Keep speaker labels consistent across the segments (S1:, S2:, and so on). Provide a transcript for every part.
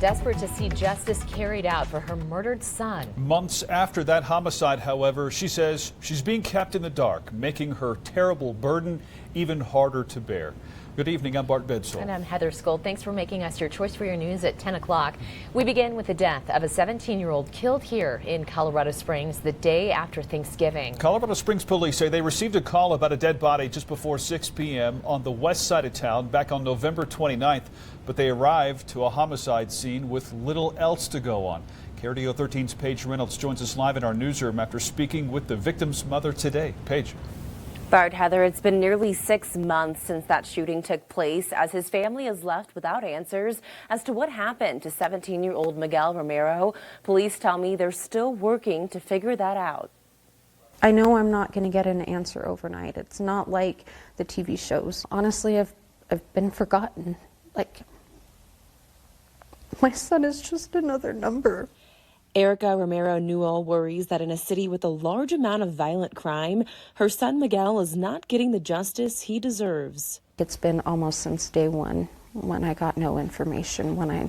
S1: desperate to see justice carried out for her murdered son.
S2: Months after that homicide, however, she says she's being kept in the dark, making her terrible burden even harder to bear. Good evening, I'm Bart Bedsole.
S1: And I'm Heather Skold. Thanks for making us your choice for your news at 10 o'clock. We begin with the death of a 17-year-old killed here in Colorado Springs the day after Thanksgiving.
S2: Colorado Springs police say they received a call about a dead body just before 6 p.m. on the west side of town back on November 29th, but they arrived to a homicide scene with little else to go on. KRDO 13's Paige Reynolds joins us live in our newsroom after speaking with the victim's mother today. Paige.
S3: Bart, Heather, it's been nearly 6 months since that shooting took place as his family is left without answers as to what happened to 17-year-old Miguel Romero. Police tell me they're still working to figure that out.
S4: I know I'm not going to get an answer overnight. It's not like the TV shows. Honestly, I've been forgotten. Like, my son is just another number.
S3: Erica Romero Newell worries that in a city with a large amount of violent crime, her son Miguel is not getting the justice he deserves.
S4: It's been almost since day one when I got no information, when I,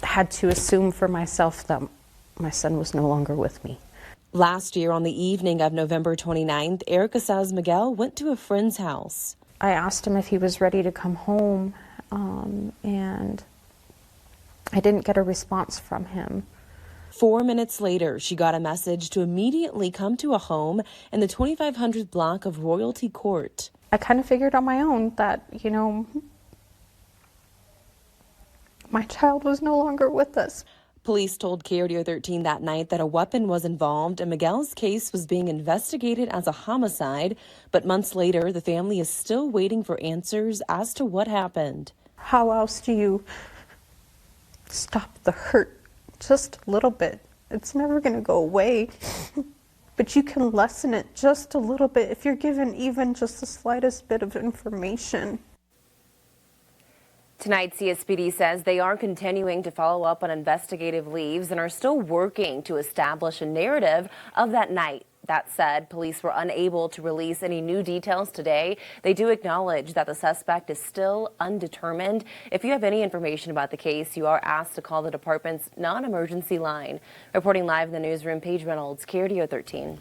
S4: had to assume for myself that my son was no longer with me.
S3: Last year on the evening of November 29th, Erica says Miguel went to a friend's house.
S4: I asked him if he was ready to come home, and I didn't get a response from him.
S3: 4 minutes later, she got a message to immediately come to a home in the 2500 block of Royalty Court.
S4: I kind of figured on my own that, my child was no longer with us.
S3: Police told KRDO 13 that night that a weapon was involved and Miguel's case was being investigated as a homicide. But months later, the family is still waiting for answers as to what happened.
S4: How else do you stop the hurt? Just a little bit. It's never going to go away, but you can lessen it just a little bit if you're given even just the slightest bit of information.
S3: Tonight, CSPD says they are continuing to follow up on investigative leads and are still working to establish a narrative of that night. That said, police were unable to release any new details today. They do acknowledge that the suspect is still undetermined. If you have any information about the case, you are asked to call the department's non-emergency line. Reporting live in the newsroom, Paige Reynolds, KRDO 13.